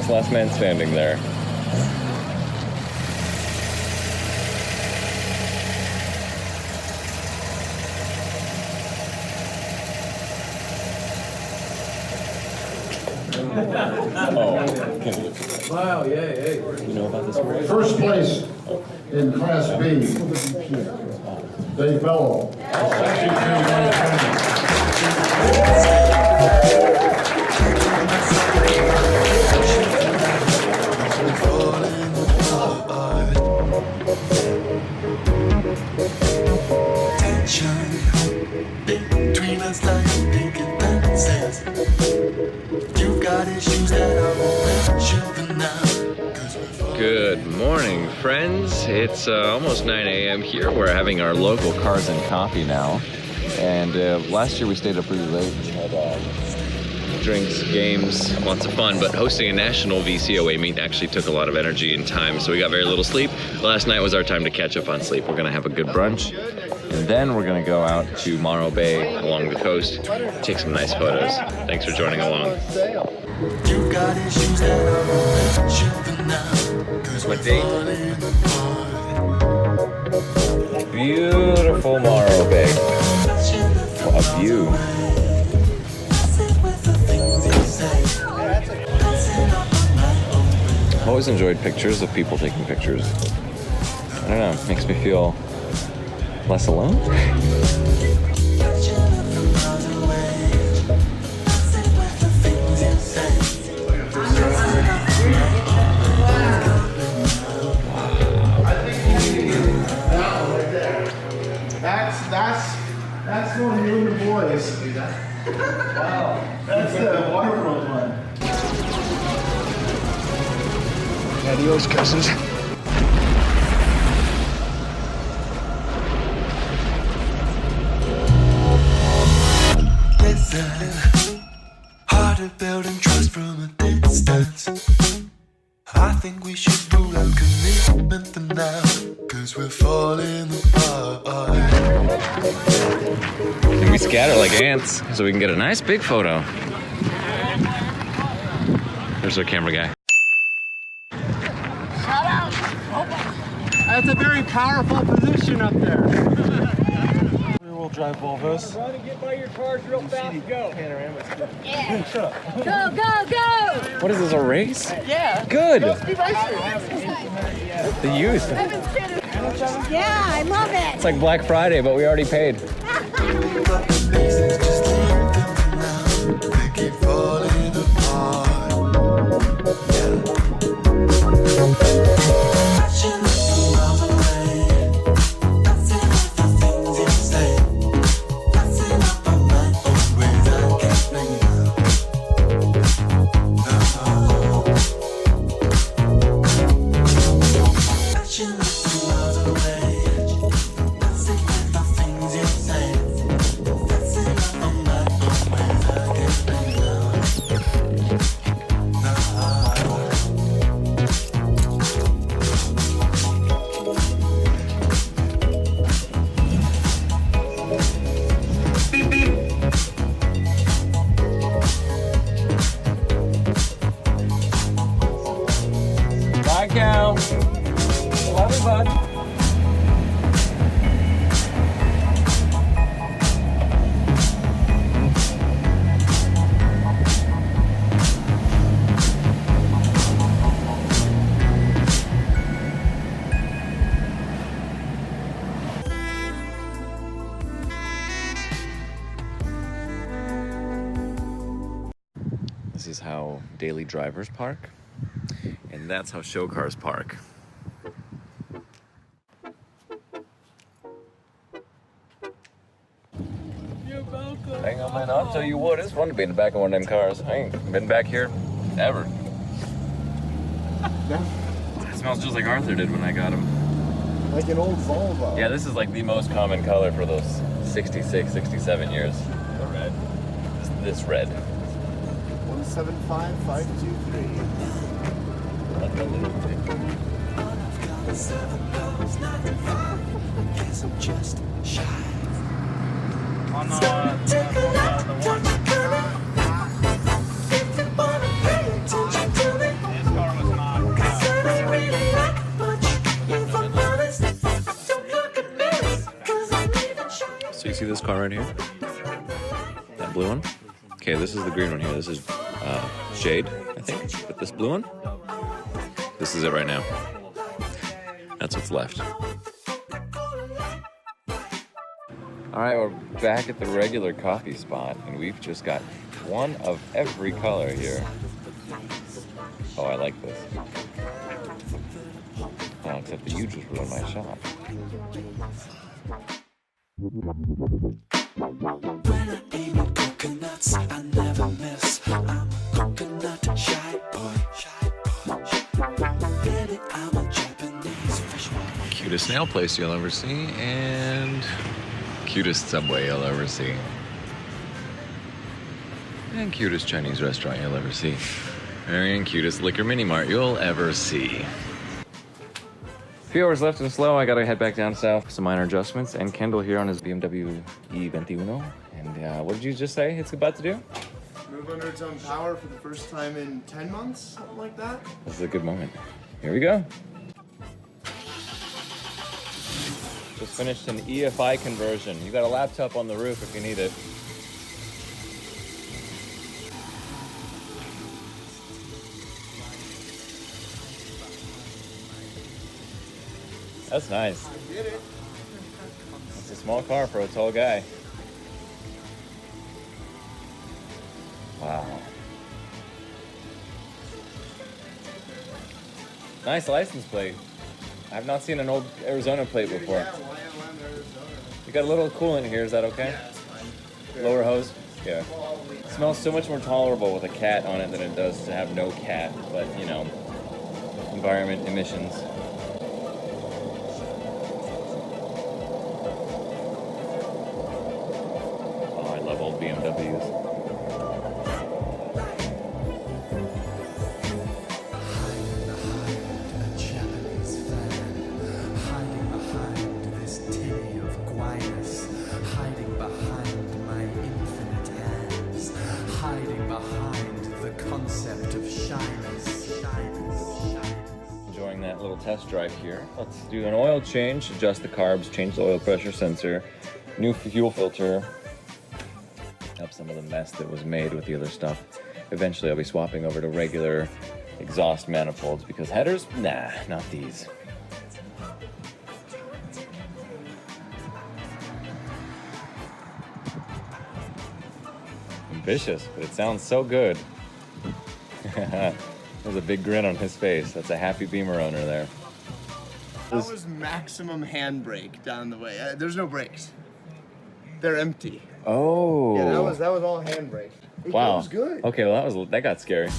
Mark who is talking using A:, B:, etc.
A: famous last man standing there.
B: Wow, yeah.
A: You know about this race?
C: First place in Class B, Bello.
D: Between us like picket fences. You've got issues that I won't mention now.
A: Good morning, friends. It's almost 9 a.m. here. We're having our local cars and coffee now. And last year we stayed up really late. We had drinks, games, lots of fun. But hosting a national VCOA meet actually took a lot of energy and time, so we got very little sleep. Last night was our time to catch up on sleep. We're gonna have a good brunch. And then we're gonna go out to Morro Bay along the coast, take some nice photos. Thanks for joining along.
D: You got issues that I won't mention for now. 'Cause
A: What date? Beautiful Morro Bay. What a view. I've always enjoyed pictures of people taking pictures. I don't know, makes me feel less alone.
C: That's one of you and the boys. Wow, that's the waterfront one. Adios, cousins.
D: Hard to build and trust from a distance. I think we should rule out commitment for now, 'cause we're falling apart.
A: Can we scatter like ants so we can get a nice big photo? There's our camera guy.
B: Shout out! That's a very powerful position up there. Rear-wheel drive Volvos. Try to get by your cars real fast. Go.
E: Yeah. Go, go, go!
A: What is this, a race?
B: Yeah.
A: Good.
B: Speed racer.
A: The youth.
E: Yeah, I love it.
A: It's like Black Friday, but we already paid.
D: They keep falling apart.
A: Bye, Cal. Love you, bud. This is how daily drivers park, and that's how show cars park. Hang on, man. I'll tell you what, it's fun to be in the back of one of them cars. I ain't been back here ever. It smells just like Arthur did when I got him.
C: Like an old Volvo.
A: Yeah, this is like the most common color for those 66, 67 years. The red. This red.
C: 175, 523.
A: see this car right here? That blue one? Okay, this is the green one here. This is shade, I think. But this blue one? This is it right now. That's what's left. All right, we're back at the regular coffee spot, and we've just got one of every color here. Oh, I like this. Oh, except that you just ruined my shot.
D: When I aim at coconuts, I never miss. I'm a coconut shy boy. Baby, I'm a Japanese fishmonger.
A: Cutest nail place you'll ever see, and cutest subway you'll ever see. And cutest Chinese restaurant you'll ever see. And cutest liquor mini mart you'll ever see. Few hours left in SLO. I gotta head back down south for some minor adjustments. And Kendall here on his BMW E21. And what did you just say it's about to do?
C: Move under its own power for the first time in 10 months, something like that.
A: This is a good moment. Here we go. Just finished an EFI conversion. You got a laptop on the roof if you need it. That's nice.
C: I did it.
A: It's a small car for a tall guy. Wow. Nice license plate. I have not seen an old Arizona plate before.
C: Yeah, YLM Arizona.
A: You got a little coolant here, is that okay?
C: Yeah, it's fine.
A: Lower hose? Yeah. It smells so much more tolerable with a cat on it than it does to have no cat, but you know, environment, emissions. Oh, I love old BMWs.
D: A Japanese fan, hiding behind this tinny of guyness, hiding behind my infinite hands, hiding behind the concept of shyness.
A: Enjoying that little test drive here. Let's do an oil change, adjust the carbs, change the oil pressure sensor, new fuel filter, up some of the mess that was made with the other stuff. Eventually I'll be swapping over to regular exhaust manifolds because headers, nah, not these. Ambitious, but it sounds so good. There's a big grin on his face. That's a happy Beamer owner there.
C: That was maximum handbrake down the way. There's no brakes. They're empty.
A: Oh.
C: Yeah, that was all handbrake. It
A: Wow.
C: goes good.
A: Okay, well that got scary.